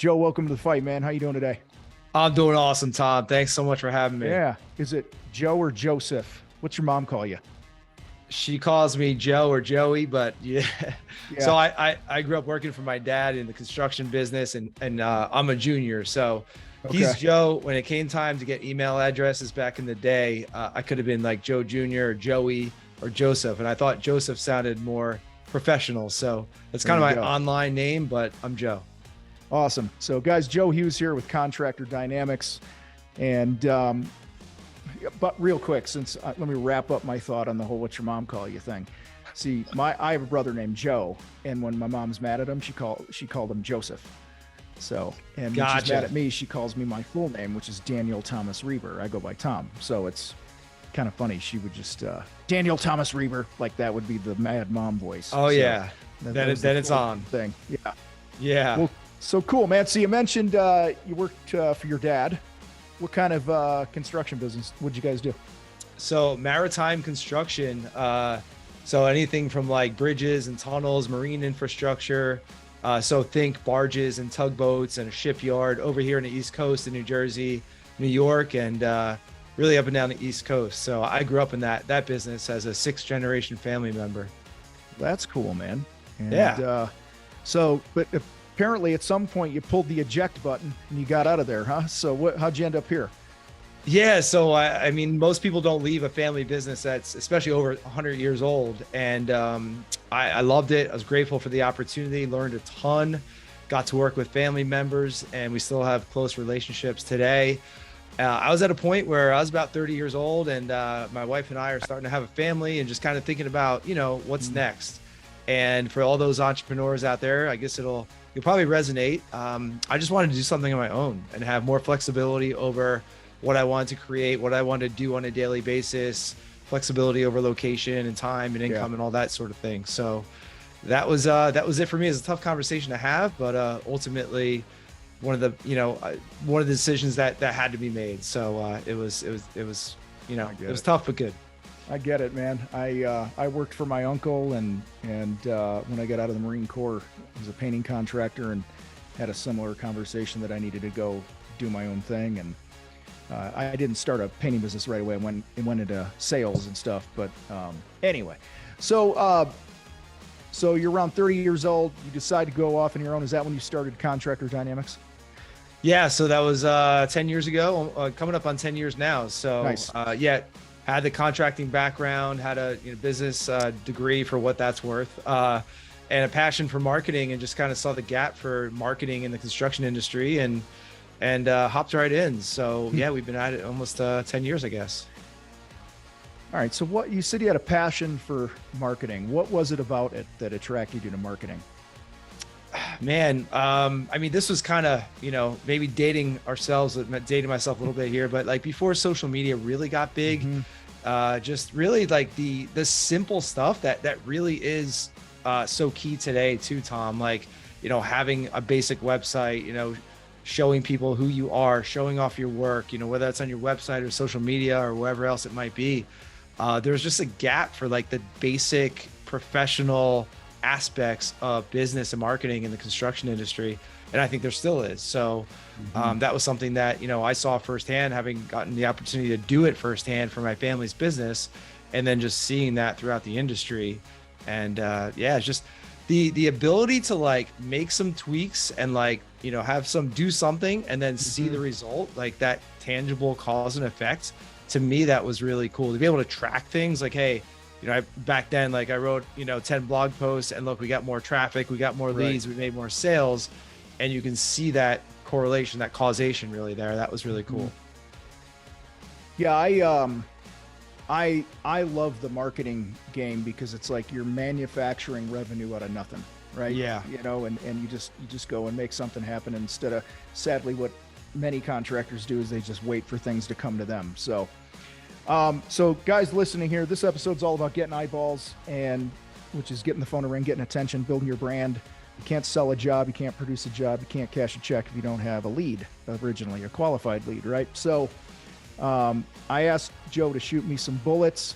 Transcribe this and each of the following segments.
Joe, welcome to the fight, man. How you doing today? I'm doing awesome, Tom. Thanks so much for having me. Yeah. Is it Joe or Joseph? What's your mom call you? She calls me Joe or Joey, but yeah. So Yeah. I grew up working for my dad in the construction business, and I'm a junior. So he's Okay. Joe. When it came time to get email addresses back in the day, I could have been like Joe Jr. or Joey or Joseph, and I thought Joseph sounded more professional. So that's There kind you of my go. online name, but I'm Joe. Awesome. So, guys, Joe Hughes here with Contractor Dynamics, and but real quick, since let me wrap up my thought on the whole "what's your mom call you" thing. See, I have a brother named Joe, and when my mom's mad at him, she called him Joseph. So, and when she's mad Gotcha. at me, she calls me my full name, which is Daniel Thomas Reber. I go by Tom. So it's kind of funny. She would just Daniel Thomas Reber, like that would be the mad mom voice. Oh So yeah. that was the Then it's full on. thing. Yeah. Yeah. Well, so cool, man. So you mentioned you worked for your dad. What kind of construction business would you guys do? So maritime construction, so anything from like bridges and tunnels, marine infrastructure. So think barges and tugboats and a shipyard over here in the East Coast in New Jersey, New York, and really up and down the East Coast. So I grew up in that business as a sixth generation family member. That's cool, man. And, Yeah. but apparently at some point you pulled the eject button and you got out of there, huh? So how'd you end up here? Yeah, so I mean, most people don't leave a family business that's especially over 100 years old, and I loved it. I was grateful for the opportunity, learned a ton, got to work with family members, and we still have close relationships today. I was at a point where I was about 30 years old, and my wife and I are starting to have a family, and just kind of thinking about, what's next. And for all those entrepreneurs out there, I guess you'll probably resonate. I just wanted to do something on my own and have more flexibility over what I wanted to create, what I wanted to do on a daily basis, flexibility over location and time and income and all that sort of thing. So that was it for me. It's a tough conversation to have, but ultimately one of the decisions that had to be made. So it was it was tough but good. I get it, man. I worked for my uncle, and when I got out of the Marine Corps, I was a painting contractor, and had a similar conversation that I needed to go do my own thing. And I didn't start a painting business right away. It went into sales and stuff. But anyway, so you're around 30 years old. You decide to go off on your own. Is that when you started Contractor Dynamics? Yeah, so that was 10 years ago, coming up on 10 years now. So Nice. yeah, had the contracting background, had a business degree for what that's worth, and a passion for marketing, and just kind of saw the gap for marketing in the construction industry, and hopped right in. So yeah, we've been at it almost 10 years, I guess. All right. So what you said you had a passion for marketing. What was it about it that attracted you to marketing? Man, I mean, this was kind of, maybe dating myself a little bit here, but like before social media really got big, just really like the simple stuff that really is so key today too, Tom. Like, having a basic website, showing people who you are, showing off your work, whether that's on your website or social media or wherever else it might be. There's just a gap for like the basic professional aspects of business and marketing in the construction industry, and I think there still is. So that was something that I saw firsthand, having gotten the opportunity to do it firsthand for my family's business, and then just seeing that throughout the industry. And yeah, it's just the ability to like make some tweaks and like have do something and then see the result, like that tangible cause and effect. To me, that was really cool to be able to track things like, hey, back then, like I wrote, 10 blog posts, and look, we got more traffic, we got more leads, we made more sales. And you can see that correlation, that causation really there. That was really cool. Yeah, I love the marketing game because it's like you're manufacturing revenue out of nothing, right? Yeah. And you just go and make something happen instead of, sadly, what many contractors do is they just wait for things to come to them. So guys listening here, this episode's all about getting eyeballs, and which is getting the phone to ring, getting attention, building your brand. You can't sell a job, you can't produce a job, you can't cash a check if you don't have a lead originally, a qualified lead, right? So I asked Joe to shoot me some bullets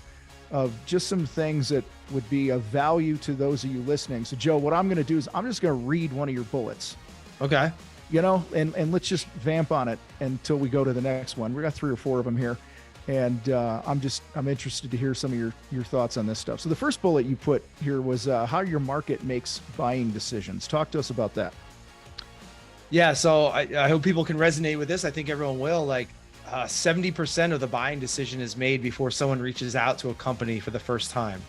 of just some things that would be of value to those of you listening. So Joe, what I'm going to do is I'm just going to read one of your bullets. Okay. and let's just vamp on it until we go to the next one. We got 3 or 4 of them here. And I'm interested to hear some of your thoughts on this stuff. So the first bullet you put here was how your market makes buying decisions. Talk to us about that. Yeah, so I hope people can resonate with this. I think everyone will. Like 70% of the buying decision is made before someone reaches out to a company for the first time.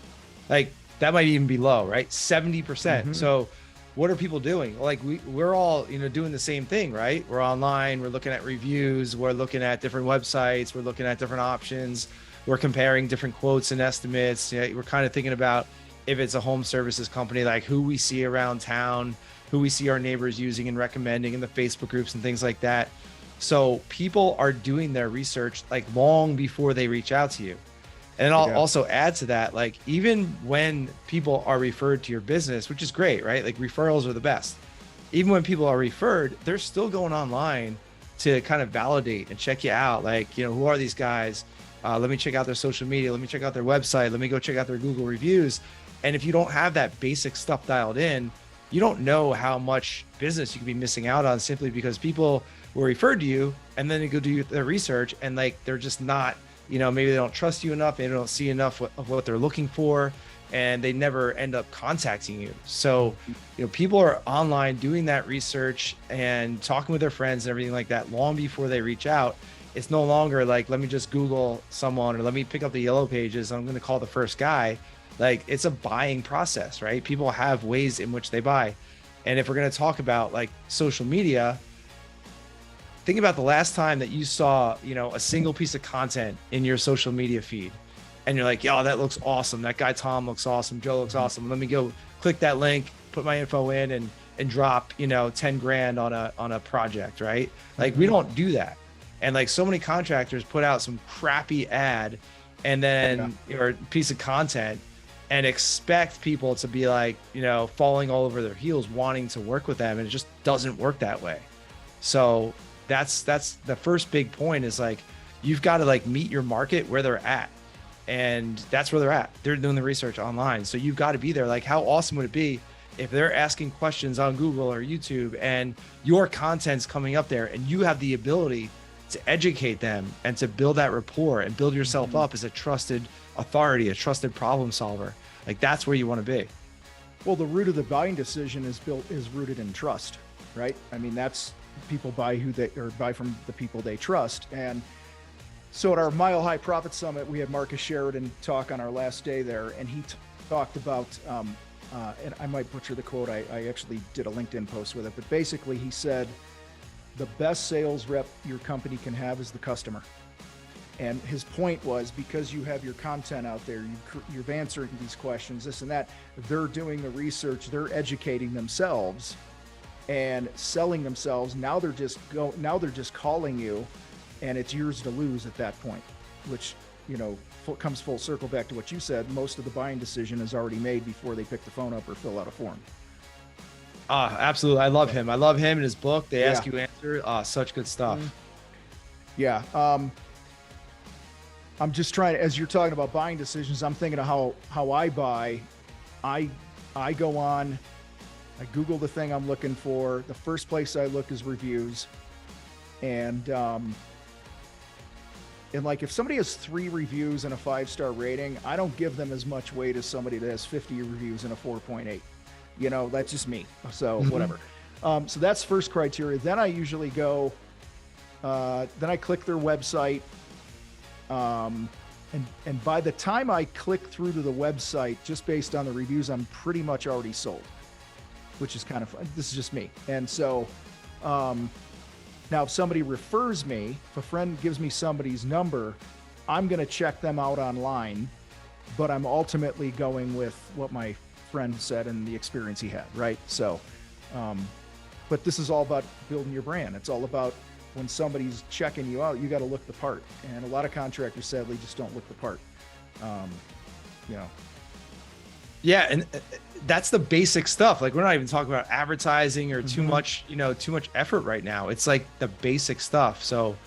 Like that might even be low, right? 70%. So what are people doing? Like we're all, doing the same thing, right? We're online, we're looking at reviews, we're looking at different websites, we're looking at different options, we're comparing different quotes and estimates. We're kind of thinking about if it's a home services company, like who we see around town, who we see our neighbors using and recommending in the Facebook groups and things like that. So people are doing their research like long before they reach out to you. And I'll also add to that, like even when people are referred to your business, which is great, right? Like referrals are the best. Even when people are referred, they're still going online to kind of validate and check you out. Like, who are these guys? Let me check out their social media. Let me check out their website. Let me go check out their Google reviews. And if you don't have that basic stuff dialed in, you don't know how much business you could be missing out on simply because people were referred to you and then they go do their research and like, they're just not, maybe they don't trust you enough. They don't see enough of what they're looking for, and they never end up contacting you. So, people are online doing that research and talking with their friends and everything like that long before they reach out. It's no longer like, let me just Google someone or let me pick up the yellow pages. I'm going to call the first guy. Like it's a buying process, right? People have ways in which they buy. And if we're going to talk about like social media, think about the last time that you saw, a single piece of content in your social media feed and you're like, yo, that looks awesome. That guy, Tom, looks awesome. Joe looks awesome. Let me go click that link, put my info in and drop, 10 grand on a project, right? Like we don't do that. And like so many contractors put out some crappy ad and then or piece of content and expect people to be like, falling all over their heels, wanting to work with them. And it just doesn't work that way. So that's the first big point is like, you've got to like meet your market where they're at. And that's where they're at. They're doing the research online. So you've got to be there. Like how awesome would it be if they're asking questions on Google or YouTube and your content's coming up there and you have the ability to educate them and to build that rapport and build yourself up as a trusted authority, a trusted problem solver. Like that's where you want to be. Well, the root of the buying decision is rooted in trust, right? I mean, that's people buy buy from the people they trust. And so at our Mile High Profit Summit, we had Marcus Sheridan talk on our last day there, and he talked about, and I might butcher the quote, I actually did a LinkedIn post with it, but basically he said, the best sales rep your company can have is the customer. And his point was, because you have your content out there, you've answered these questions, this and that, they're doing the research, they're educating themselves and selling themselves. Now they're just calling you, and it's yours to lose at that point, which, comes full circle back to what you said. Most of the buying decision is already made before they pick the phone up or fill out a form. Absolutely. I love him. I love him and his book. They ask you answer. Such good stuff. Yeah. I'm just trying to, as you're talking about buying decisions, I'm thinking of how I buy. I go on, I Google the thing I'm looking for. The first place I look is reviews. And like if somebody has 3 reviews and a 5-star rating, I don't give them as much weight as somebody that has 50 reviews and a 4.8. That's just me. So whatever. So that's first criteria. Then I usually go, then I click their website. And by the time I click through to the website, just based on the reviews, I'm pretty much already sold, which is kind of fun. This is just me. And so, now if somebody refers me, if a friend gives me somebody's number, I'm going to check them out online, but I'm ultimately going with what my friend said and the experience he had. Right. So, but this is all about building your brand. It's all about when somebody's checking you out, you got to look the part. And a lot of contractors sadly just don't look the part. Yeah. And that's the basic stuff. Like we're not even talking about advertising or too much effort right now. It's like the basic stuff. So,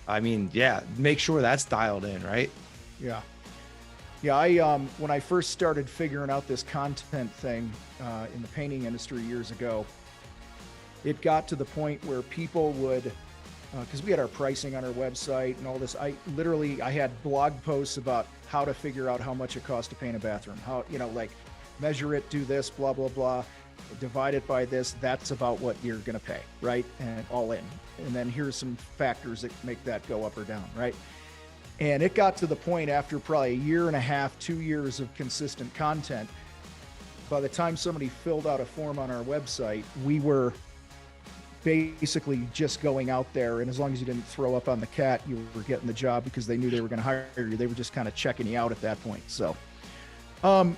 I mean, make sure that's dialed in, right? Yeah. Yeah. I, when I first started figuring out this content thing, in the painting industry years ago, it got to the point where people would, because we had our pricing on our website and all this, I had blog posts about how to figure out how much it costs to paint a bathroom, how, like measure it, do this, blah, blah, blah, divide it by this. That's about what you're going to pay, right? And all in. And then here's some factors that make that go up or down, right? And it got to the point after probably a year and a half, 2 years of consistent content, by the time somebody filled out a form on our website, we were basically just going out there, and as long as you didn't throw up on the cat, you were getting the job because they knew they were going to hire you. They were just kind of checking you out at that point. So, all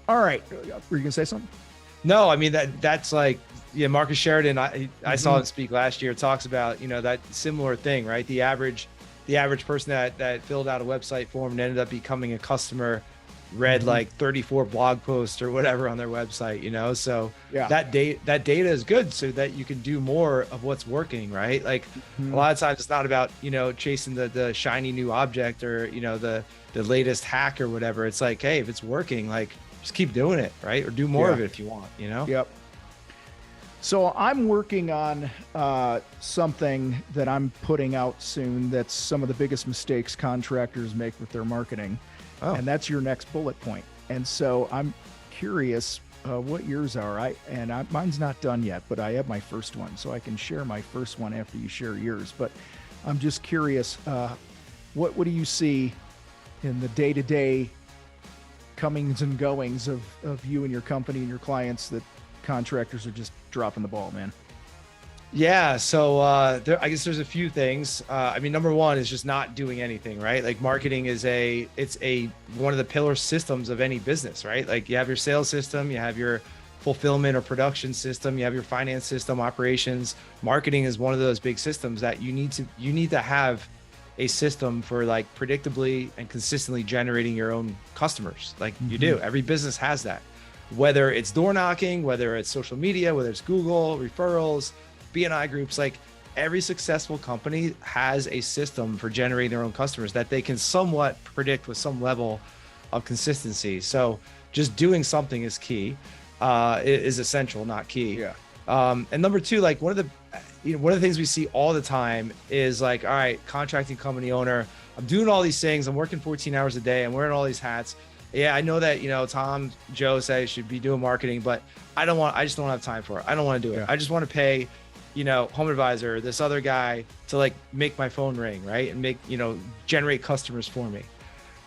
right. Were you going to say something? No, I mean, that's like, yeah, Marcus Sheridan, I saw him speak last year, talks about, that similar thing, right? The average person that filled out a website form and ended up becoming a customer read like 34 blog posts or whatever on their website, so yeah, that data is good so that you can do more of what's working, right? Like a lot of times it's not about, chasing the shiny new object or, the latest hack or whatever. It's like, hey, if it's working, like just keep doing it, right? Or do more of it if you want, Yep. So I'm working on something that I'm putting out soon. That's some of the biggest mistakes contractors make with their marketing. Oh. And that's your next bullet point. And so I'm curious what yours are. Mine's not done yet, but I have my first one, so I can share my first one after you share yours. But I'm just curious, what do you see in the day-to-day comings and goings of you and your company and your clients that contractors are just dropping the ball, man? Yeah. So I guess there's a few things. Number one is just not doing anything, right? Like marketing is one of the pillar systems of any business, right? Like you have your sales system, you have your fulfillment or production system, you have your finance system, operations. Marketing is one of those big systems that you need to have a system for like predictably and consistently generating your own customers. Like you do. Every business has that, whether it's door knocking, whether it's social media, whether it's Google referrals, B&I groups. Like every successful company has a system for generating their own customers that they can somewhat predict with some level of consistency. So just doing something is key, is essential, not key. Yeah. And number two, like one of the things we see all the time is like, all right, contracting company owner, I'm doing all these things. I'm working 14 hours a day. I'm wearing all these hats. Yeah, I know that, Tom, Joe say I should be doing marketing, but I just don't have time for it. I don't want to do it. I just want to pay, Home Advisor, this other guy to like make my phone ring, right? And make, generate customers for me.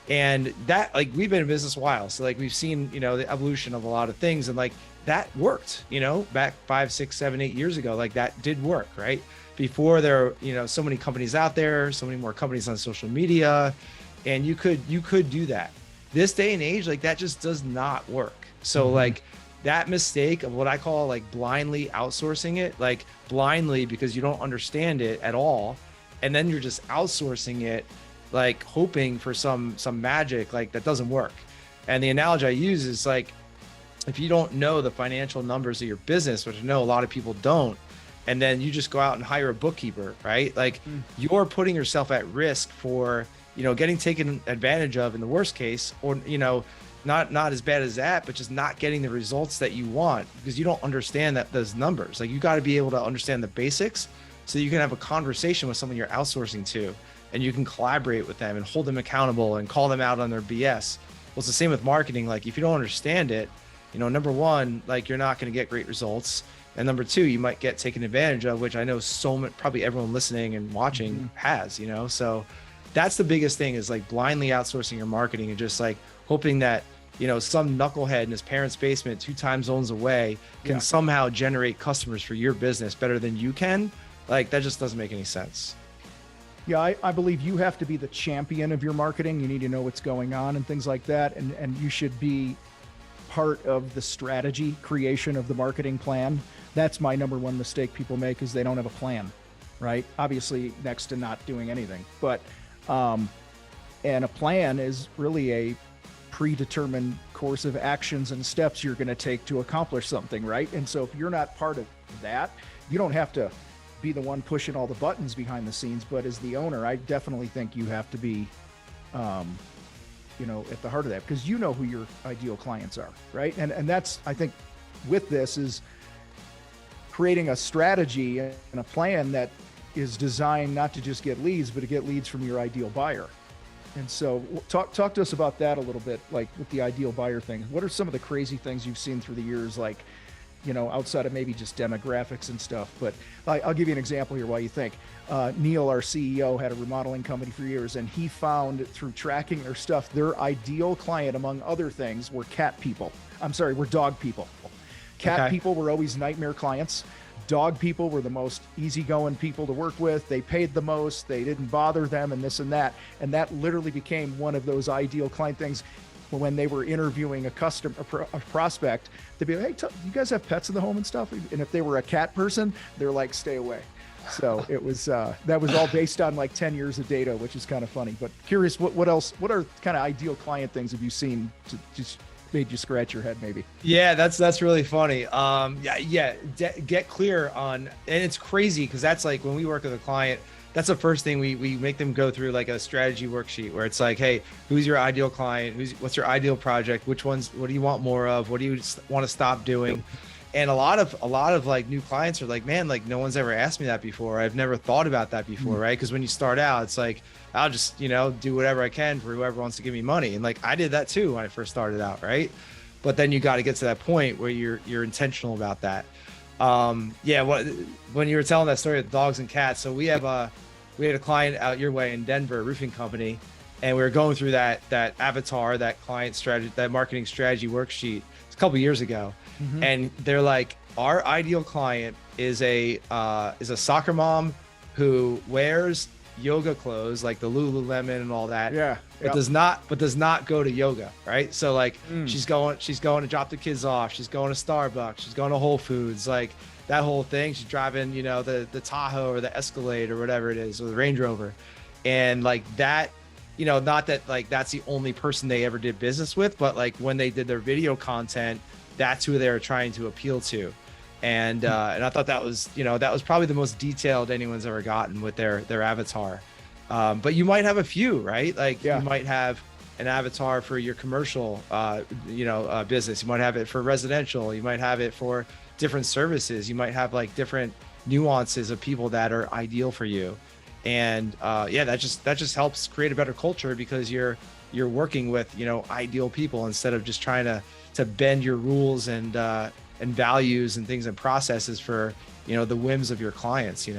And that, like, we've been in business a while. So like we've seen, the evolution of a lot of things, and like that worked, back 5, 6, 7, 8 years ago. Like that did work, right? Before there, so many companies out there, so many more companies on social media, and you could do that. This day and age, like that just does not work. So like that mistake of what I call like blindly outsourcing it, like blindly because you don't understand it at all. And then you're just outsourcing it, like hoping for some magic, like that doesn't work. And the analogy I use is like, if you don't know the financial numbers of your business, which I know a lot of people don't, and then you just go out and hire a bookkeeper, right? Like you're putting yourself at risk for, getting taken advantage of in the worst case, or, not as bad as that, but just not getting the results that you want because you don't understand those numbers. Like you got to be able to understand the basics so you can have a conversation with someone you're outsourcing to, and you can collaborate with them and hold them accountable and call them out on their BS. Well, it's the same with marketing. Like if you don't understand it, number one, like you're not going to get great results. And number two, you might get taken advantage of, which I know probably everyone listening and watching has, so that's the biggest thing is like blindly outsourcing your marketing and just like hoping that, some knucklehead in his parents' basement 2 time zones away can somehow generate customers for your business better than you can. Like that just doesn't make any sense. Yeah, I believe you have to be the champion of your marketing. You need to know what's going on and things like that. And you should be part of the strategy creation of the marketing plan. That's my number one mistake people make is they don't have a plan, right? Obviously next to not doing anything, but, and a plan is really a predetermined course of actions and steps you're going to take to accomplish something, right? And so if you're not part of that, you don't have to be the one pushing all the buttons behind the scenes, but as the owner, I definitely think you have to be, at the heart of that, because you know who your ideal clients are, right? And that's, I think with this is creating a strategy and a plan that is designed not to just get leads, but to get leads from your ideal buyer. And so talk to us about that a little bit, like with the ideal buyer thing. What are some of the crazy things you've seen through the years, like, you know, outside of maybe just demographics and stuff? But I'll give you an example here while you think. Neil, our CEO, had a remodeling company for years, and he found through tracking their stuff, their ideal client, among other things, were were dog people. Cat people were always nightmare clients. Dog people were the most easygoing people to work with. They paid the most. They didn't bother them, and this and that. And that literally became one of those ideal client things. When they were interviewing a prospect, they'd be like, hey, you guys have pets in the home and stuff? And if they were a cat person, they're like, stay away. So it was, that was all based on like 10 years of data, which is kind of funny. But curious, what else, what are kind of ideal client things have you seen to just made you scratch your head maybe? Yeah, that's really funny. Get clear on, and it's crazy because that's like when we work with a client, that's the first thing we make them go through, like a strategy worksheet where it's like, hey, who's your ideal client? What's your ideal project? What do you want more of? What do you want to stop doing? And a lot of like new clients are like, man, like no one's ever asked me that before. I've never thought about that before. Right. Cause when you start out, it's like, I'll just, do whatever I can for whoever wants to give me money. And like, I did that too when I first started out. Right. But then you got to get to that point where you're intentional about that. When you were telling that story of dogs and cats. So we had a client out your way in Denver, a roofing company, and we were going through that avatar, that client strategy, that marketing strategy worksheet. It's a couple of years ago. Mm-hmm. And they're like, our ideal client is a soccer mom who wears yoga clothes like the Lululemon and all that. Yeah. But does not go to yoga, right? So like she's going to drop the kids off. She's going to Starbucks. She's going to Whole Foods, like that whole thing. She's driving, the Tahoe or the Escalade or whatever it is, or the Range Rover. And like that, not that like that's the only person they ever did business with, but like when they did their video content, that's who they were trying to appeal to. And I thought that was probably the most detailed anyone's ever gotten with their avatar. But you might have a few, right? Like you might have an avatar for your commercial, business. You might have it for residential. You might have it for different services. You might have like different nuances of people that are ideal for you. And that just helps create a better culture because you're working with, ideal people instead of just trying to bend your rules and values and things and processes for, the whims of your clients,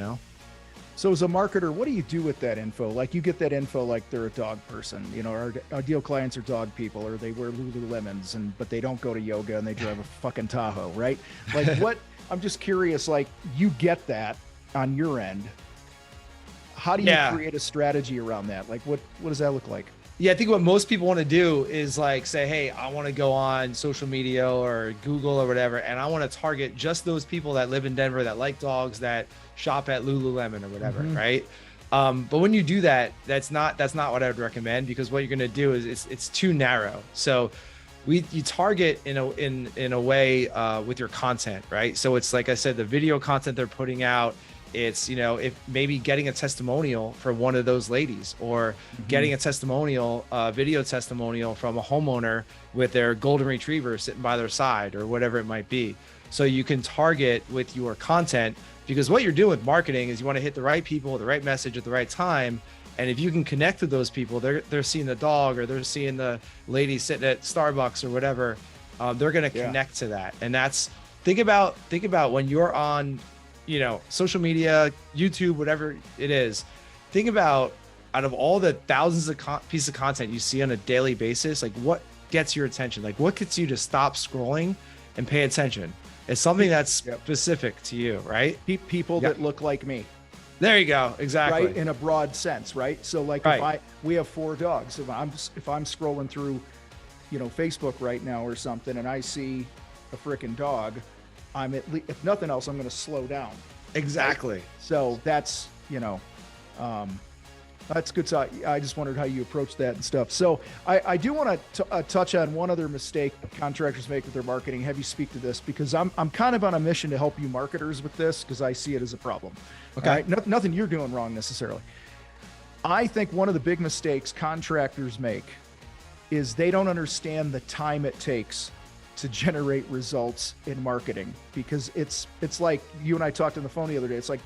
So as a marketer, what do you do with that info? Like you get that info, like they're a dog person, our ideal clients are dog people, or they wear Lululemons but they don't go to yoga and they drive a fucking Tahoe, right? Like I'm just curious, like you get that on your end. How do you create a strategy around that? Like what does that look like? Yeah, I think what most people want to do is like say, hey, I want to go on social media or Google or whatever, and I want to target just those people that live in Denver that like dogs, that shop at Lululemon or whatever, right? But when you do that, that's not what I would recommend, because what you're going to do is it's too narrow. So you target in a way with your content, right? So it's like I said, the video content they're putting out. It's, if maybe getting a testimonial from one of those ladies, or getting a testimonial, video testimonial from a homeowner with their golden retriever sitting by their side, or whatever it might be. So you can target with your content, because what you're doing with marketing is you want to hit the right people, the right message at the right time. And if you can connect to those people, they're seeing the dog, or they're seeing the lady sitting at Starbucks or whatever, they're going to connect to that. And that's, think about when you're on, social media, YouTube, whatever it is, think about, out of all the thousands of pieces of content you see on a daily basis, like what gets your attention? Like what gets you to stop scrolling and pay attention? It's something that's specific to you, right? People that look like me. There you go. Exactly. Right. In a broad sense. Right. So like we have 4 dogs. If I'm scrolling through, Facebook right now or something, and I see a freaking dog, I'm if nothing else, I'm going to slow down. Exactly. Right? So that's, that's good. So I just wondered how you approach that and stuff. So I do want to touch on one other mistake contractors make with their marketing. Have you speak to this, because I'm kind of on a mission to help you marketers with this, because I see it as a problem. Okay. Right? Nothing you're doing wrong necessarily. I think one of the big mistakes contractors make is they don't understand the time it takes to generate results in marketing, because it's like you and I talked on the phone the other day. It's like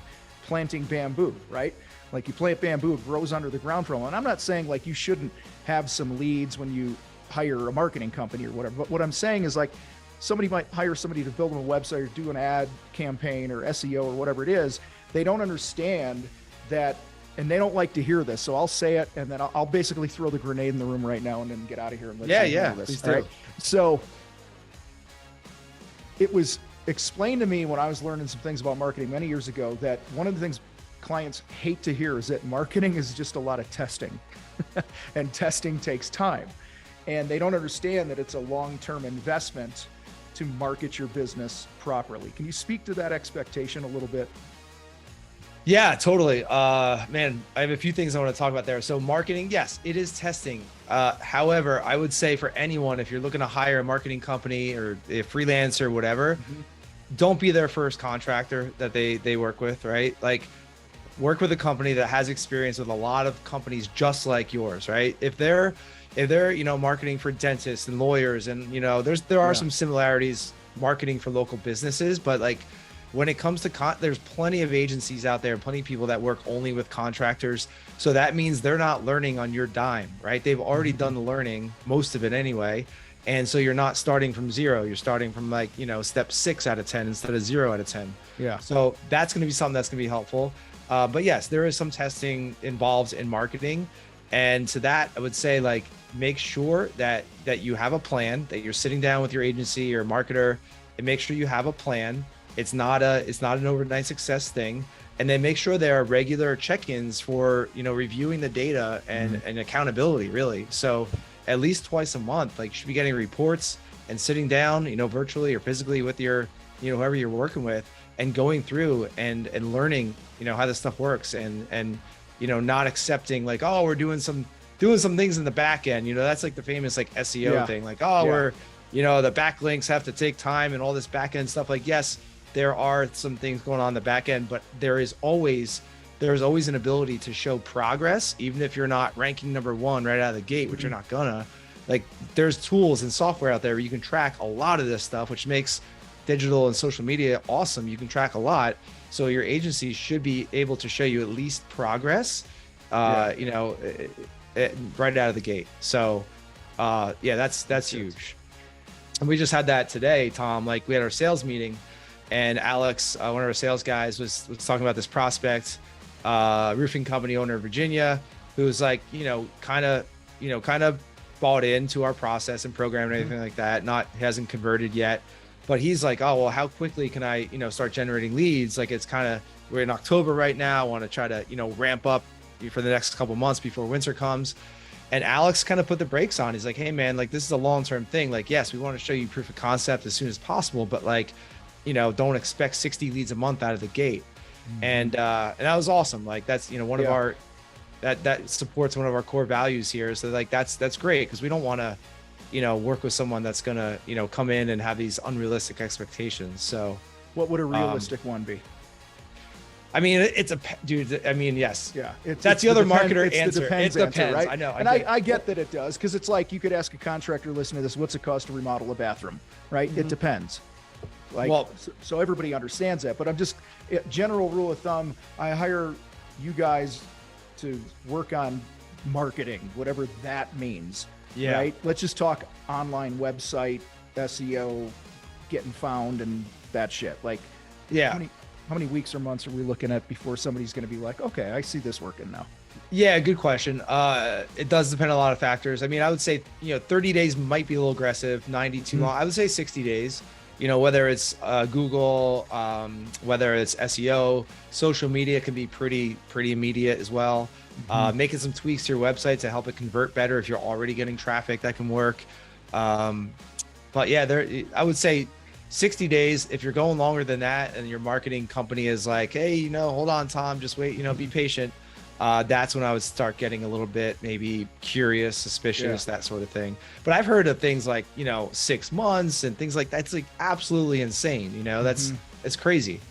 planting bamboo, right? Like you plant bamboo, it grows under the ground for a while. And I'm not saying like you shouldn't have some leads when you hire a marketing company or whatever. But what I'm saying is like somebody might hire somebody to build them a website or do an ad campaign or SEO or whatever it is. They don't understand that, and they don't like to hear this. So I'll say it, and then I'll basically throw the grenade in the room right now and then get out of here and let you handle this. Please do. Right? So it was explained to me when I was learning some things about marketing many years ago that one of the things clients hate to hear is that marketing is just a lot of testing and testing takes time. And they don't understand that it's a long-term investment to market your business properly. Can you speak to that expectation a little bit? Yeah, totally. Man, I have a few things I want to talk about there. So marketing, yes, it is testing. However, I would say for anyone, if you're looking to hire a marketing company or a freelancer or whatever, don't be their first contractor that they work with, right? Like work with a company that has experience with a lot of companies just like yours, right? If they're, marketing for dentists and lawyers and, there are some similarities marketing for local businesses, but like when it comes to there's plenty of agencies out there, plenty of people that work only with contractors. So that means they're not learning on your dime, right? They've already done the learning, most of it anyway. And so you're not starting from zero. You're starting from like, step 6 out of 10 instead of 0 out of 10. Yeah. So that's going to be something that's going to be helpful. But yes, there is some testing involved in marketing. And to that, I would say like, make sure that you have a plan, that you're sitting down with your agency or marketer and make sure you have a plan. It's not an overnight success thing. And then make sure there are regular check-ins for, reviewing the data and accountability really. So at least twice a month, like you should be getting reports and sitting down, virtually or physically with your, whoever you're working with and going through and learning, how this stuff works and, not accepting like, oh, we're doing some things in the back end, that's like the famous like SEO thing. Like, we're, the backlinks have to take time and all this back end stuff. Like, yes, there are some things going on in the back end, but there's always an ability to show progress, even if you're not ranking number 1 right out of the gate, which you're not gonna. Like, there's tools and software out there where you can track a lot of this stuff, which makes digital and social media awesome. You can track a lot. So your agency should be able to show you at least progress, right out of the gate. So that's huge. And we just had that today, Tom. Like we had our sales meeting and Alex, one of our sales guys was talking about this prospect, roofing company owner in Virginia, who's like, kind of bought into our process and program and everything like that. Hasn't converted yet, but he's like, oh, well, how quickly can I, start generating leads? Like we're in October right now. I want to try to, ramp up for the next couple months before winter comes. And Alex kind of put the brakes on. He's like, hey man, like this is a long-term thing. Like, yes, we want to show you proof of concept as soon as possible, but like, don't expect 60 leads a month out of the gate. And that was awesome. Like that's, one of our, that supports one of our core values here. So like, that's great. Cause we don't want to, work with someone that's going to, come in and have these unrealistic expectations. So what would a realistic one be? I mean, yes. Yeah. That's the other marketer answer. It depends, right? I know. And I get that it does. Cause it's like, you could ask a contractor listening to this, what's it cost to remodel a bathroom, right? It depends. Like, so everybody understands that, but I'm just general rule of thumb. I hire you guys to work on marketing, whatever that means. Yeah. Right. Let's just talk online website, SEO, getting found and that shit. Like, how many weeks or months are we looking at before somebody's going to be like, okay, I see this working now? Yeah, good question. It does depend on a lot of factors. I mean, I would say, 30 days might be a little aggressive, 90 too long. I would say 60 days. Whether it's Google, whether it's SEO, social media can be pretty immediate as well. Making some tweaks to your website to help it convert better. If you're already getting traffic, that can work. But yeah, I would say 60 days. If you're going longer than that and your marketing company is like, hey, hold on, Tom, just wait, be patient. That's when I would start getting a little bit maybe curious, suspicious, that sort of thing. But I've heard of things like, 6 months and things like that. It's like absolutely insane. It's crazy.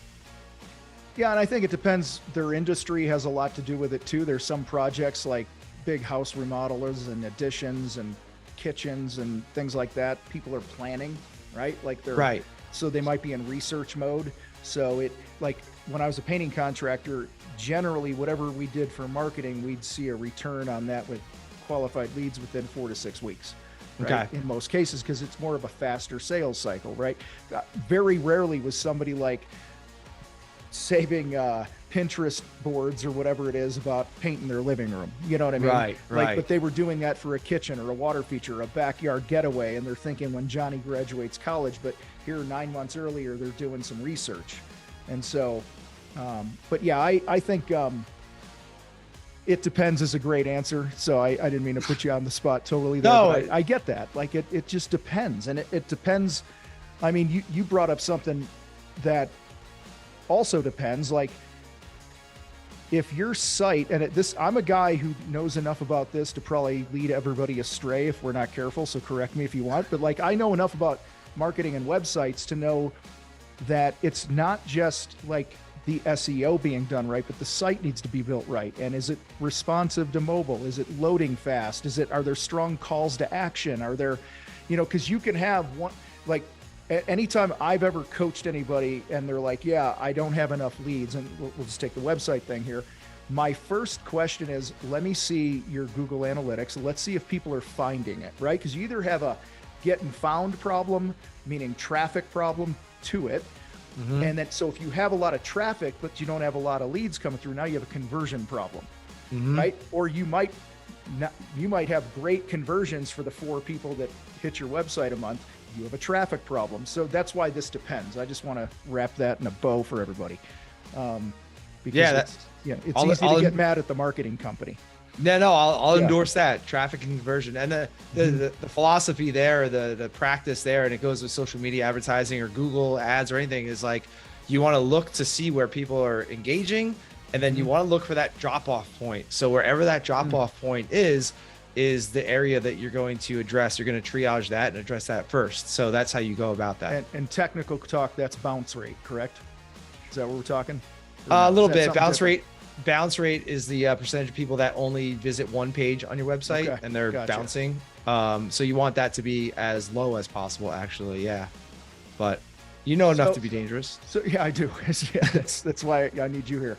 Yeah. And I think it depends. Their industry has a lot to do with it too. There's some projects like big house remodelers and additions and kitchens and things like that. People are planning right? Like they're Right. so they might be in research mode. So it like when I was a painting contractor, generally whatever we did for marketing, we'd see a return on that with qualified leads within 4 to 6 weeks. Right? Okay. In most cases, because it's more of a faster sales cycle, right? Very rarely was somebody like saving Pinterest boards or whatever it is about painting their living room. You know what I mean? Right, right. But they were doing that for a kitchen or a water feature, a backyard getaway, and they're thinking when Johnny graduates college, but here 9 months earlier, they're doing some research. And so, but yeah, I think it depends is a great answer. So I didn't mean to put you on the spot totally there. No, I get that. Like it just depends. And it depends. I mean, you brought up something that also depends. Like if your site, and I'm a guy who knows enough about this to probably lead everybody astray if we're not careful. So correct me if you want, but like I know enough about marketing and websites to know that it's not just like the SEO being done right, but the site needs to be built right. And is it responsive to mobile? Is it loading fast? Are there strong calls to action? Are there, because you can have one, like anytime I've ever coached anybody and they're like, yeah, I don't have enough leads. And we'll just take the website thing here. My first question is, let me see your Google Analytics. Let's see if people are finding it, right? Because you either have a getting found problem, meaning traffic problem to it. Mm-hmm. And then, so if you have a lot of traffic, but you don't have a lot of leads coming through, now you have a conversion problem, mm-hmm. right? Or you might have great conversions for the 4 people that hit your website a month. You have a traffic problem. So that's why this depends. I just want to wrap that in a bow for everybody. Because it's easy to get mad at the marketing company. No, I'll endorse that traffic and conversion, and the philosophy there, the practice there, and it goes with social media advertising or Google ads or anything, is like you want to look to see where people are engaging, and then you want to look for that drop off point. So wherever that drop off point is the area that you're going to address. You're going to triage that and address that first. So that's how you go about that. And technical talk, that's bounce rate, correct? Is that what we're talking? A little bit. Bounce rate is the percentage of people that only visit one page on your website and they're bouncing. So you want that to be as low as possible, actually. Yeah. But enough to be dangerous. So yeah, I do. Yeah, that's why I need you here.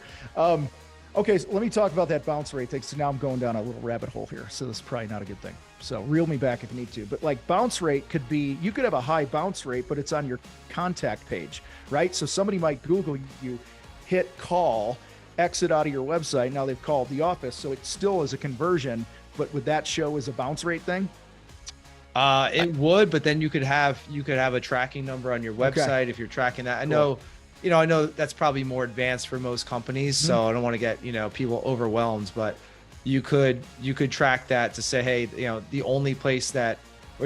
Okay, so let me talk about that bounce rate thing. So now I'm going down a little rabbit hole here. So this is probably not a good thing. So reel me back if you need to. But like bounce rate could be, you could have a high bounce rate, but it's on your contact page, right? So somebody might Google you, hit call, exit out of your website. Now they've called the office. So it still is a conversion, but would that show as a bounce rate thing? It would, but then you could have a tracking number on your website if you're tracking that. I know that's probably more advanced for most companies, so I don't want to get, people overwhelmed, but you could track that to say, hey, the only place where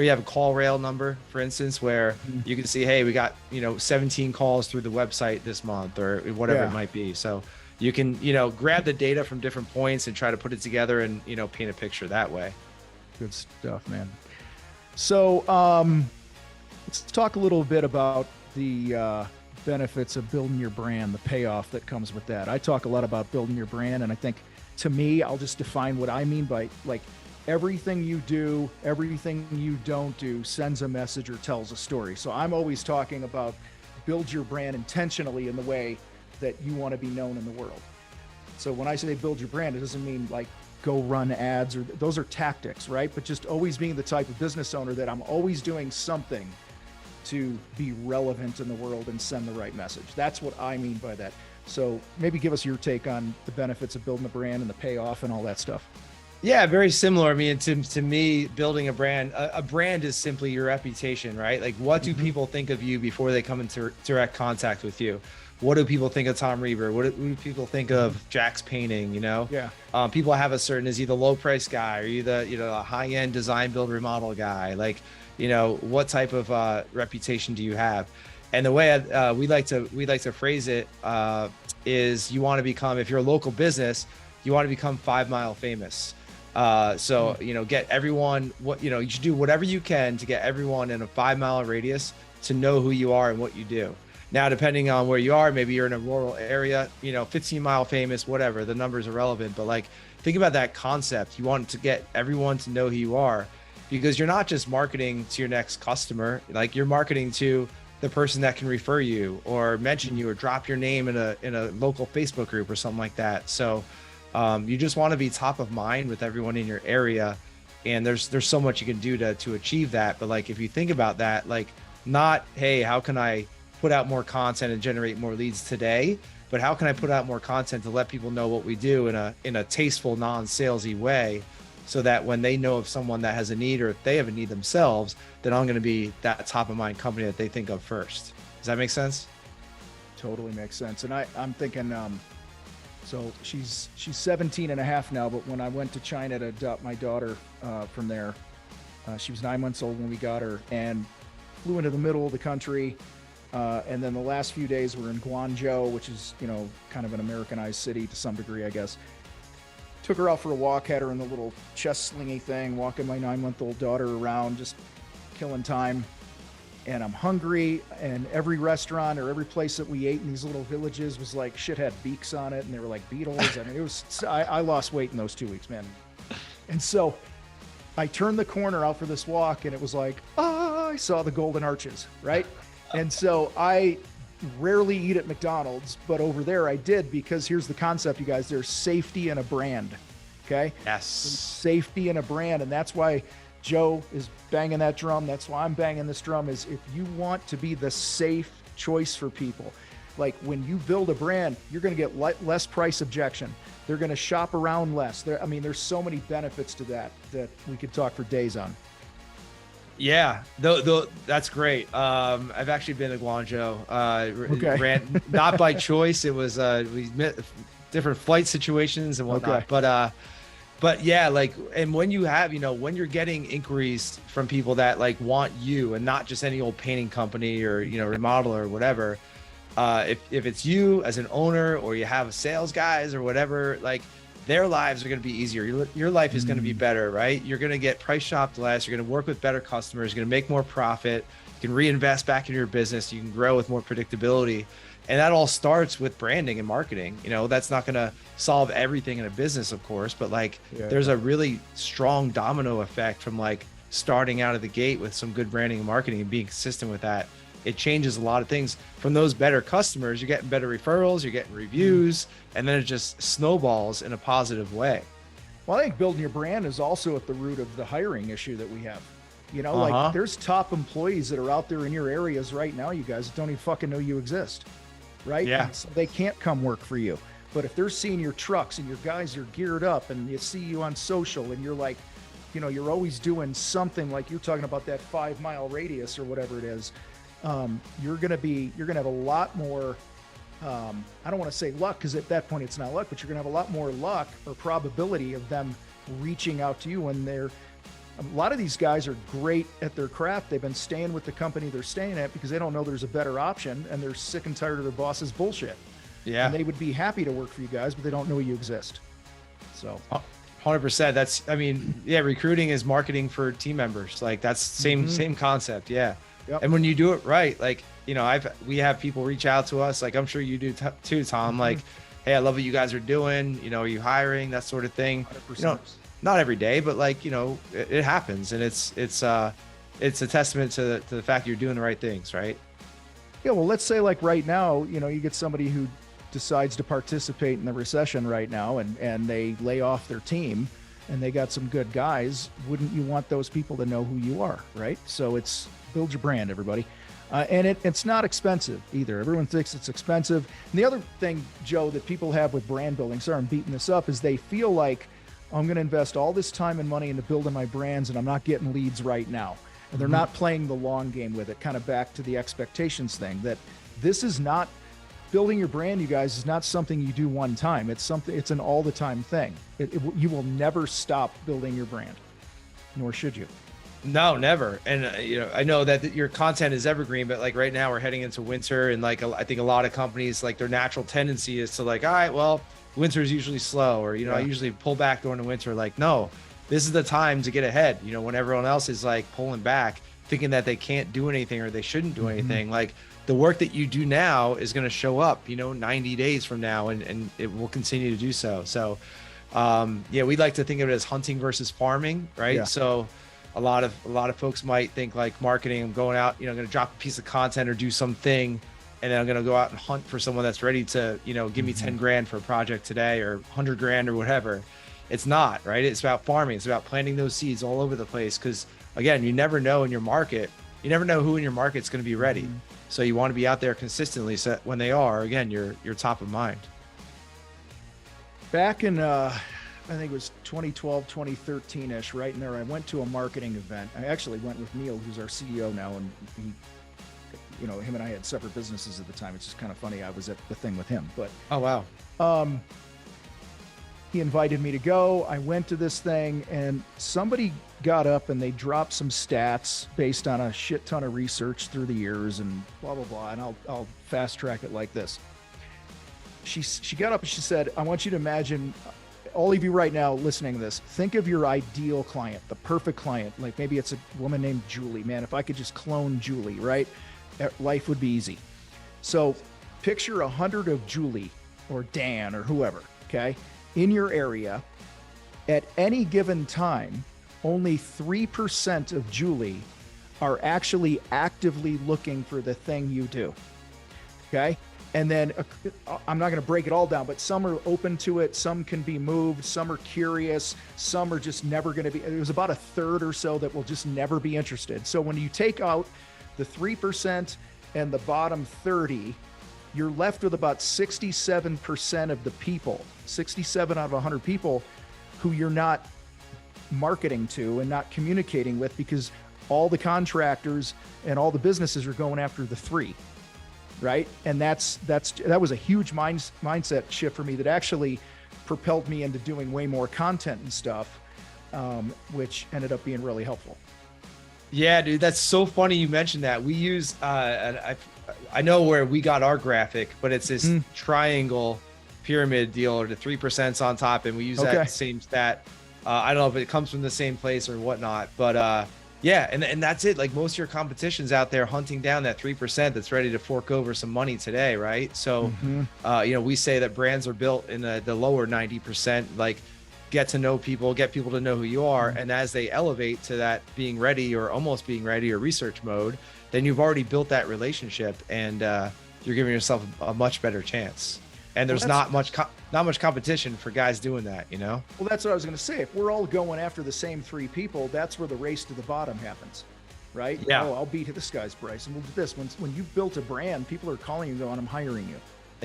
you have a call rail number, for instance, where you can see, hey, we got, 17 calls through the website this month or whatever it might be. So you can, grab the data from different points and try to put it together and, paint a picture that way. Good stuff, man. So let's talk a little bit about the benefits of building your brand, the payoff that comes with that. I talk a lot about building your brand, and I think, to me, I'll just define what I mean by like everything you do, everything you don't do sends a message or tells a story. So I'm always talking about build your brand intentionally in the way that you want to be known in the world. So when I say build your brand, it doesn't mean like go run ads, or those are tactics, right? But just always being the type of business owner that I'm always doing something to be relevant in the world and send the right message. That's what I mean by that. So maybe give us your take on the benefits of building a brand and the payoff and all that stuff. Yeah, very similar. I mean, to me, building a brand is simply your reputation, right? Like, what do people think of you before they come into direct contact with you? What do people think of Tom Reber? What do people think of Jack's painting? Yeah. People have a certain, is he the low price guy? Are you the a high end design, build, remodel guy? Like, what type of reputation do you have? And the way we like to phrase it is, you want to become, if you're a local business, you want to become 5 mile famous. So get everyone, you should do whatever you can to get everyone in a 5 mile radius to know who you are and what you do. Now, depending on where you are, maybe you're in a rural area, 15 mile famous, whatever, the numbers are relevant. But like, think about that concept. You want to get everyone to know who you are. because you're not just marketing to your next customer, like you're marketing to the person that can refer you or mention you or drop your name in a local Facebook group or something like that. So you just want to be top of mind with everyone in your area. And there's so much you can do to achieve that. But like, if you think about that, like not, hey, how can I put out more content and generate more leads today? But how can I put out more content to let people know what we do in a tasteful, non-salesy way, so that when they know of someone that has a need, or if they have a need themselves, then I'm going to be that top of mind company that they think of first. Does that make sense? Totally makes sense. And I'm thinking, so she's 17 and a half now, but when I went to China to adopt my daughter from there, she was 9 months old when we got her, and flew into the middle of the country. And then the last few days were in Guangzhou, which is, kind of an Americanized city to some degree, I guess. Took her out for a walk, had her in the little chest slingy thing, walking my 9-month-old daughter around, just killing time. And I'm hungry, and every restaurant or every place that we ate in these little villages was like, shit had beaks on it, and they were like beetles. I mean, it was, I lost weight in those 2 weeks, man. And so I turned the corner out for this walk, and it was like, I saw the Golden Arches, right? And so I rarely eat at McDonald's, but over there I did, because here's the concept, you guys. There's safety in a brand, okay? Yes. There's safety in a brand, and that's why Joe is banging that drum. That's why I'm banging this drum, is if you want to be the safe choice for people, like when you build a brand, you're going to get less price objection. They're going to shop around less. There's so many benefits to that we could talk for days on. Yeah, that's great. I've actually been to Guangzhou. Okay. Ran, not by choice. It was we met different flight situations and whatnot. Okay. But yeah, like, and when you have, when you're getting inquiries from people that like want you, and not just any old painting company or remodeler or whatever, if it's you as an owner, or you have sales guys or whatever, like, their lives are going to be easier. Your life is going to be better, right? You're going to get price shopped less. You're going to work with better customers. You're going to make more profit. You can reinvest back into your business. You can grow with more predictability. And that all starts with branding and marketing. That's not going to solve everything in a business, of course, but like, there's a really strong domino effect from like starting out of the gate with some good branding and marketing and being consistent with that. It changes a lot of things. From those better customers, you're getting better referrals, you're getting reviews, and then it just snowballs in a positive way. Well, I think building your brand is also at the root of the hiring issue that we have. Like, there's top employees that are out there in your areas right now, you guys, that don't even fucking know you exist, right? Yeah. So they can't come work for you. But if they're seeing your trucks and your guys are geared up, and you see you on social, and you're like, you're always doing something, like you're talking about that 5-mile radius or whatever it is, you're going to have a lot more, I don't want to say luck, because at that point it's not luck, but you're going to have a lot more luck or probability of them reaching out to you when a lot of these guys are great at their craft. They've been staying with the company they're staying at because they don't know there's a better option, and they're sick and tired of their boss's bullshit. Yeah. And they would be happy to work for you guys, but they don't know you exist. So 100%. Recruiting is marketing for team members. Like, that's same concept. Yeah. Yep. And when you do it right, like, we have people reach out to us, like I'm sure you do too, Tom, like, hey, I love what you guys are doing. Are you hiring? That sort of thing. 100%. Not every day, but like, it happens, and it's a testament to the fact you're doing the right things, right? Yeah. Well, let's say like right now, you get somebody who decides to participate in the recession right now, and they lay off their team, and they got some good guys. Wouldn't you want those people to know who you are, right? So it's build your brand, everybody. And it's not expensive either. Everyone thinks it's expensive. And the other thing, Joe, that people have with brand building, sorry, I'm beating this up, is they feel like, I'm going to invest all this time and money into building my brands, and I'm not getting leads right now. And they're not playing the long game with it. Kind of back to the expectations thing, that this is not, building your brand, you guys, is not something you do one time. It's an all the time thing. You will never stop building your brand, nor should you. No, never. And I know that your content is evergreen, but like right now we're heading into winter, and like I think a lot of companies, like their natural tendency is to like, all right, well, winter is usually slow, or I usually pull back during the winter. Like, no, this is the time to get ahead. When everyone else is like pulling back, thinking that they can't do anything or they shouldn't do anything. Like, the work that you do now is going to show up, 90 days from now, and it will continue to do so. So, we like to think of it as hunting versus farming, right? Yeah. So, a lot of folks might think like marketing, I'm going out, I'm going to drop a piece of content or do something, and then I'm going to go out and hunt for someone that's ready to, give me 10 grand for a project today, or 100 grand or whatever. It's not, right? It's about farming. It's about planting those seeds all over the place. Cause again, you never know in your market, you never know who in your market's going to be ready. So you want to be out there consistently. So that when they are, again, you're top of mind. Back in, I think it was 2012, 2013 ish, right in there, I went to a marketing event. I actually went with Neil, who's our CEO now. And he, him and I had separate businesses at the time. It's just kind of funny. I was at the thing with him, but oh, wow. He invited me to go. I went to this thing, and somebody got up and they dropped some stats based on a shit ton of research through the years and blah, blah, blah. And I'll fast track it like this. She got up and she said, I want you to imagine, all of you right now listening to this, think of your ideal client, the perfect client. Like maybe it's a woman named Julie. Man, if I could just clone Julie, right? Life would be easy. So picture 100 of Julie or Dan or whoever, okay, in your area. At any given time, only 3% of Julie are actually actively looking for the thing you do, okay? And then I'm not going to break it all down, but some are open to it. Some can be moved. Some are curious. Some are just never going to be. There's about a third or so that will just never be interested. So when you take out the 3% and the bottom 30, you're left with about 67% of the people, 67 out of 100 people who you're not marketing to and not communicating with, because all the contractors and all the businesses are going after the 3. Right. And that was a huge mindset shift for me that actually propelled me into doing way more content and stuff, which ended up being really helpful. Yeah, dude, that's so funny you mentioned that. We use, I know where we got our graphic, but it's this triangle pyramid deal, or the 3%'s on top. And we use that same stat. I don't know if it comes from the same place or whatnot, but yeah, and that's it. Like most of your competition's out there hunting down that 3% that's ready to fork over some money today, right? So, we say that brands are built in the lower 90%, like get to know people, get people to know who you are. And as they elevate to that being ready or almost being ready or research mode, then you've already built that relationship, and you're giving yourself a much better chance. And there's not much competition for guys doing that, Well, that's what I was going to say. If we're all going after the same 3 people, that's where the race to the bottom happens, right? Yeah. Oh, I'll beat this guy's price, and we'll do this. When you've built a brand, people are calling you and going, I'm hiring you.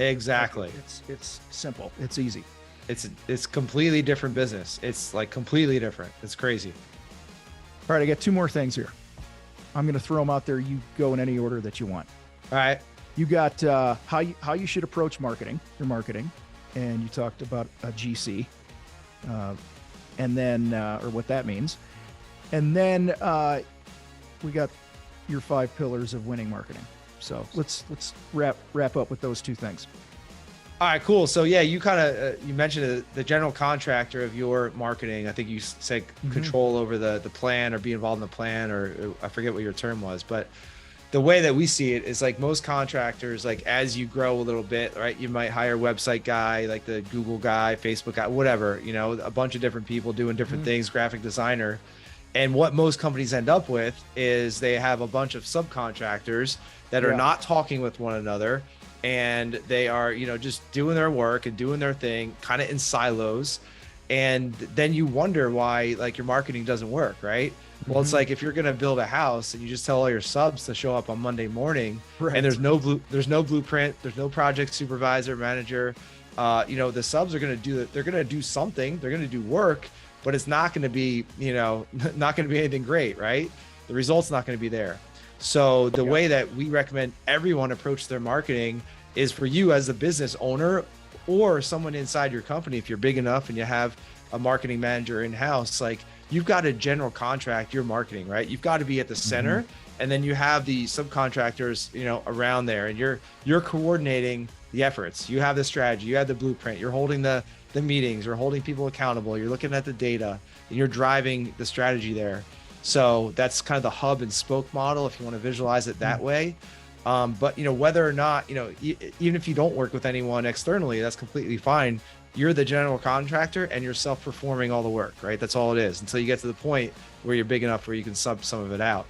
Exactly. It's simple. It's easy. It's completely different business. It's like completely different. It's crazy. All right, I got 2 more things here. I'm going to throw them out there. You go in any order that you want. All right. You got how you should approach your marketing, and you talked about a GC, and then or what that means, and then we got your 5 pillars of winning marketing. So let's wrap up with those 2 things. All right, cool. So yeah, you kind of you mentioned the general contractor of your marketing. I think you said control over the plan, or be involved in the plan, or I forget what your term was, but the way that we see it is like most contractors, like as you grow a little bit, right, you might hire a website guy, like the Google guy, Facebook guy, whatever, a bunch of different people doing different things, graphic designer. And what most companies end up with is they have a bunch of subcontractors that are not talking with one another, and they are, just doing their work and doing their thing kind of in silos. And then you wonder why like your marketing doesn't work, right? Well, it's like if you're going to build a house and you just tell all your subs to show up on Monday morning, and there's no blueprint, there's no project supervisor, manager, the subs are going to do it. They're going to do something, they're going to do work, but it's not going to be, not going to be anything great, right? The result's not going to be there. So the way that we recommend everyone approach their marketing is for you as a business owner or someone inside your company. If you're big enough and you have a marketing manager in-house, like you've got to general contract your marketing, right? You've got to be at the center, and then you have the subcontractors, around there, and you're coordinating the efforts. You have the strategy, you have the blueprint, you're holding the meetings, you're holding people accountable, you're looking at the data, and you're driving the strategy there. So that's kind of the hub and spoke model, if you want to visualize it that way. But whether or not, even if you don't work with anyone externally, that's completely fine. you're the general contractor and you're self-performing all the work, right? That's all it is, until you get to the point where you're big enough where you can sub some of it out.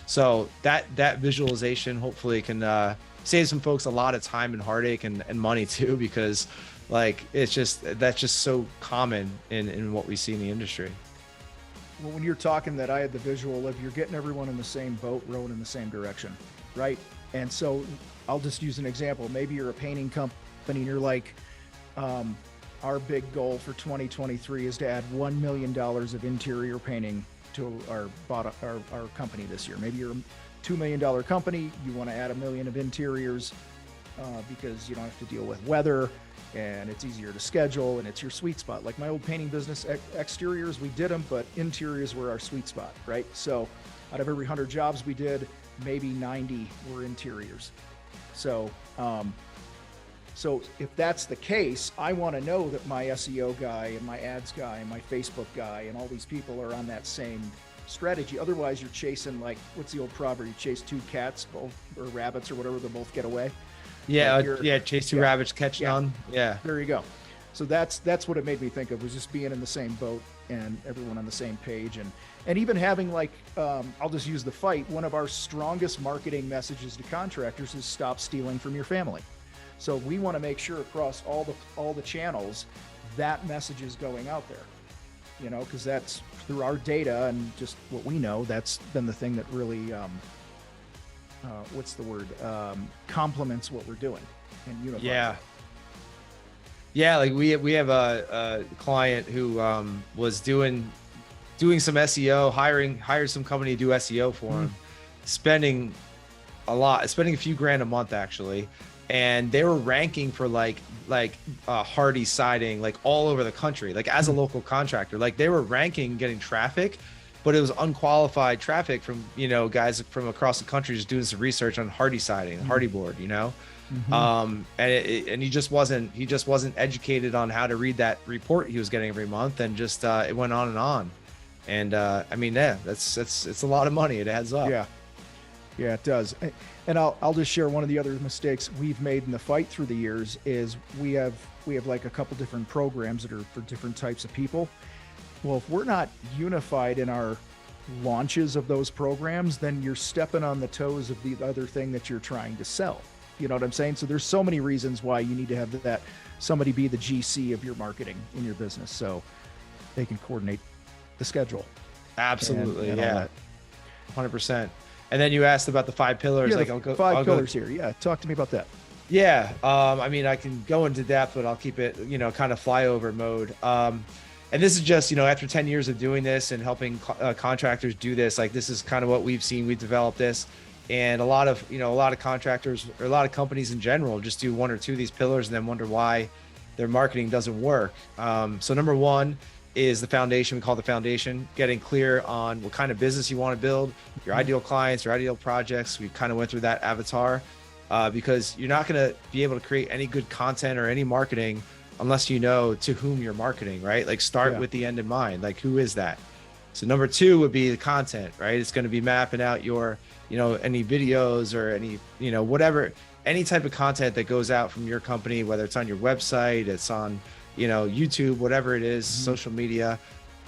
So that visualization hopefully can save some folks a lot of time and heartache and money too, because like that's just so common in what we see in the industry. Well, when you're talking that, I had the visual of you're getting everyone in the same boat, rowing in the same direction, right? And so I'll just use an example. Maybe you're a painting company and you're like, our big goal for 2023 is to add $1 million of interior painting to our company this year. Maybe you're a $2 million company, you want to add $1 million of interiors because you don't have to deal with weather and it's easier to schedule and it's your sweet spot. Like my old painting business, exteriors, we did them, but interiors were our sweet spot, right? So out of every 100 jobs we did, maybe 90 were interiors. So, so if that's the case, I want to know that my SEO guy and my ads guy and my Facebook guy and all these people are on that same strategy. Otherwise you're chasing, like, what's the old proverb? You chase two cats, both, or rabbits or whatever, they'll both get away. Yeah. Like chase two rabbits, catch none. Yeah. There you go. So that's what it made me think of, was just being in the same boat and everyone on the same page. And even having, like, I'll just use the fight. One of our strongest marketing messages to contractors is stop stealing from your family. So we want to make sure across all the channels that message is going out there, you know, because that's through our data and just what we know, that's been the thing that really, what's the word? Complements what we're doing and unifies. Yeah. Yeah. Like we have a client who was doing some SEO, hired some company to do SEO for him, spending a few grand a month actually. And they were ranking for like Hardy siding, like all over the country, like as a local contractor, like they were ranking, getting traffic, but it was unqualified traffic from, you know, guys from across the country just doing some research on Hardy siding, Hardy board, you know? And he just wasn't educated on how to read that report he was getting every month, and just it went on and on. And I mean, yeah, it's a lot of money. It adds up. Yeah, it does. And I'll just share one of the other mistakes we've made in the fight through the years is we have like a couple different programs that are for different types of people. Well, if we're not unified in our launches of those programs, then you're stepping on the toes of the other thing that you're trying to sell. You know what I'm saying? So there's so many reasons why you need to have that somebody be the GC of your marketing in your business so they can coordinate the schedule. Absolutely. And yeah. 100%. And then you asked about the 5 pillars. Yeah, like I'll go here. Yeah. Talk to me about that. Yeah. I mean, I can go into depth, but I'll keep it, you know, kind of flyover mode. And this is just, you know, after 10 years of doing this and helping contractors do this, like this is kind of what we've seen. We developed this, and a lot of contractors or a lot of companies in general just do 1 or 2 of these pillars and then wonder why their marketing doesn't work. So number 1 is the foundation. We call the foundation, getting clear on what kind of business you want to build, your ideal clients, your ideal projects. We kind of went through that avatar because you're not going to be able to create any good content or any marketing unless you know to whom you're marketing, right? Like start with the end in mind, like who is that? So number 2 would be the content, right? It's going to be mapping out your, you know, any videos or any, you know, whatever, any type of content that goes out from your company, whether it's on your website, it's on, you know, YouTube, whatever it is, social media,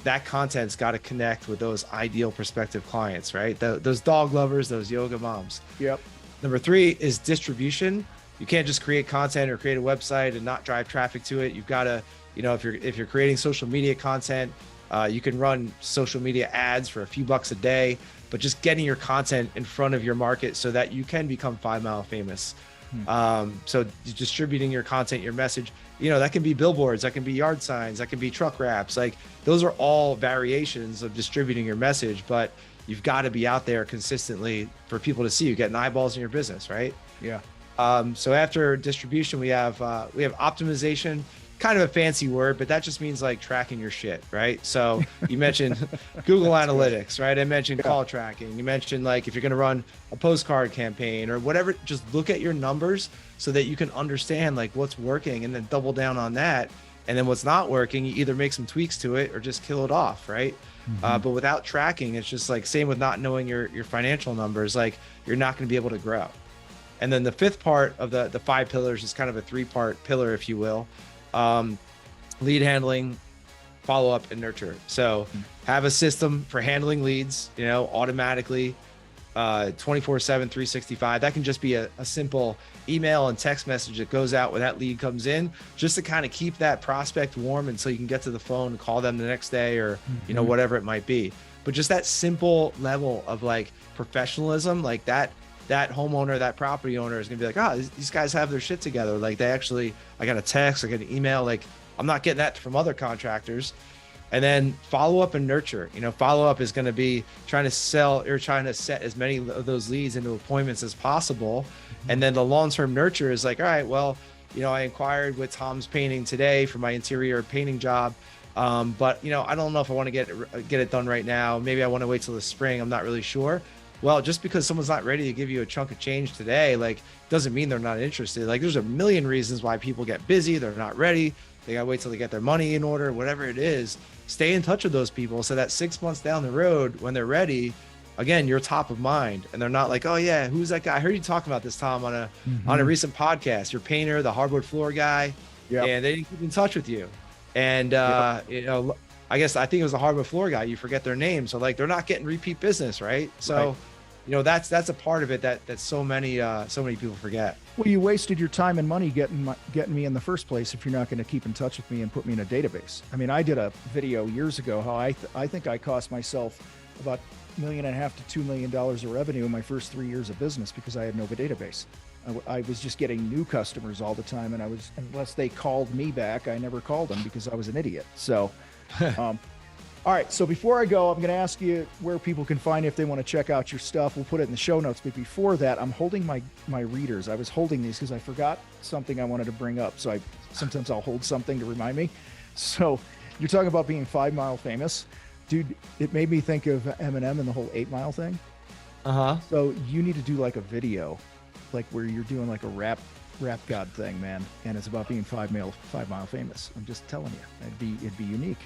that content's got to connect with those ideal prospective clients, right? Those dog lovers, those yoga moms. Yep. Number 3 is distribution. You can't just create content or create a website and not drive traffic to it. You've got to, you know, if you're creating social media content, you can run social media ads for a few bucks a day, but just getting your content in front of your market so that you can become 5 Mile famous. So distributing your content, your message, you know, that can be billboards, that can be yard signs, that can be truck wraps. Like those are all variations of distributing your message, but you've got to be out there consistently for people to see you, getting eyeballs in your business, right? Yeah. So after distribution, we have optimization, kind of a fancy word, but that just means like tracking your shit, right? So you mentioned Google Analytics, right? I mentioned call tracking. You mentioned like if you're going to run a postcard campaign or whatever, just look at your numbers so that you can understand like what's working and then double down on that. And then what's not working, you either make some tweaks to it or just kill it off, right? But without tracking, it's just like same with not knowing your financial numbers, like you're not going to be able to grow. And then the 5th part of the 5 pillars is kind of a 3-part pillar, if you will. lead handling, follow up, and nurture. So have a system for handling leads, automatically, 24/7, 365. That can just be a simple email and text message that goes out when that lead comes in, just to kind of keep that prospect warm until you can get to the phone and call them the next day, or whatever it might be. But just that simple level of like professionalism, like that homeowner, that property owner is gonna be like, oh, these guys have their shit together. Like I got a text, I got an email, like I'm not getting that from other contractors. And then follow up and nurture. Follow up is going to be trying to sell or trying to set as many of those leads into appointments as possible. And then the long-term nurture is like, all right, well, I inquired with Tom's Painting today for my interior painting job. But I don't know if I want to get it done right now. Maybe I want to wait till the spring. I'm not really sure. Well, just because someone's not ready to give you a chunk of change today, like doesn't mean they're not interested. Like there's a million reasons why people get busy. They're not ready. They got to wait till they get their money in order, whatever it is. Stay in touch with those people so that 6 months down the road, when they're ready, again, you're top of mind. And they're not like, oh yeah, who's that guy? I heard you talking about this, Tom, on a recent podcast. Your painter, the hardwood floor guy. Yep. And they didn't keep in touch with you. And I think it was the hardwood floor guy. You forget their name. So like they're not getting repeat business, right? So that's a part of it that so many people forget. Well, you wasted your time and money getting me in the first place if you're not going to keep in touch with me and put me in a database. I mean, I did a video years ago how I think I cost myself about $1.5 million to $2 million of revenue in my first 3 years of business because I had no database. I was just getting new customers all the time, and unless they called me back, I never called them because I was an idiot. So, all right. So before I go, I'm going to ask you where people can find you if they want to check out your stuff. We'll put it in the show notes. But before that, I'm holding my readers. I was holding these because I forgot something I wanted to bring up. So sometimes I'll hold something to remind me. So you're talking about being 5 Mile famous. Dude, it made me think of Eminem and the whole 8 Mile thing. So you need to do like a video, like where you're doing like a rap god thing, man. And it's about being 5 Mile famous. I'm just telling you, it'd be unique.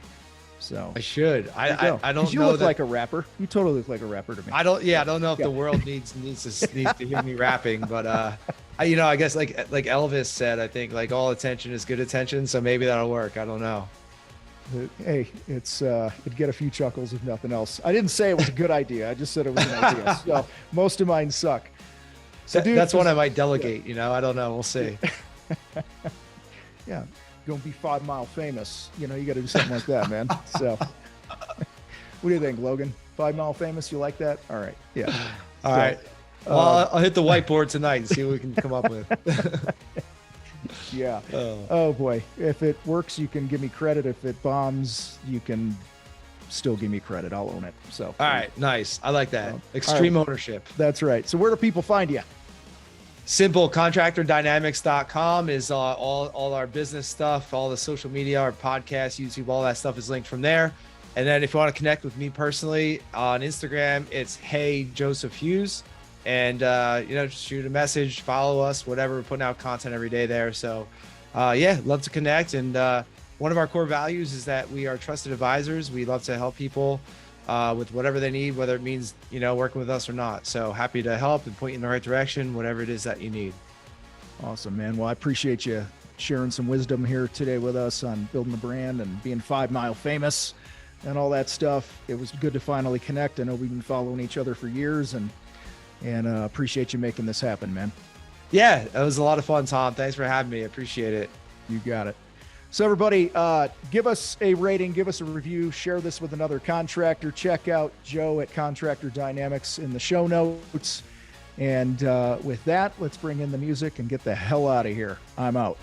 So I should. I don't you know. Look like a rapper. You totally look like a rapper to me. I don't know if the world needs to hear me rapping, but I guess like Elvis said, I think like all attention is good attention. So maybe that'll work. I don't know. Hey, it'd get a few chuckles if nothing else. I didn't say it was a good idea. I just said it was an idea. So most of mine suck. So dude, that's one I might delegate. I don't know. We'll see. Yeah. Gonna be 5 Mile famous. You got to do something like that, man. So what do you think, Logan? 5 Mile famous? You like that? All right. Yeah. All right. Well, I'll hit the whiteboard tonight and see what we can come up with. Yeah. Oh boy. If it works, you can give me credit. If it bombs, you can still give me credit. I'll own it. So all right. Nice. I like that. Extreme ownership. That's right. So where do people find you? Simple. contractordynamics.com is all our business stuff, all the social media, our podcast, YouTube, all that stuff is linked from there. And then if you want to connect with me personally on Instagram, it's Hey Joseph Hughes. And just shoot a message, follow us, whatever. We're putting out content every day there. So love to connect. And one of our core values is that we are trusted advisors. We love to help people with whatever they need, whether it means, working with us or not. So happy to help and point you in the right direction, whatever it is that you need. Awesome, man. Well, I appreciate you sharing some wisdom here today with us on building the brand and being 5 Mile famous and all that stuff. It was good to finally connect. I know we've been following each other for years and appreciate you making this happen, man. Yeah, it was a lot of fun, Tom. Thanks for having me. I appreciate it. You got it. So everybody, give us a rating, give us a review, share this with another contractor. Check out Joe at Contractor Dynamics in the show notes. And with that, let's bring in the music and get the hell out of here. I'm out.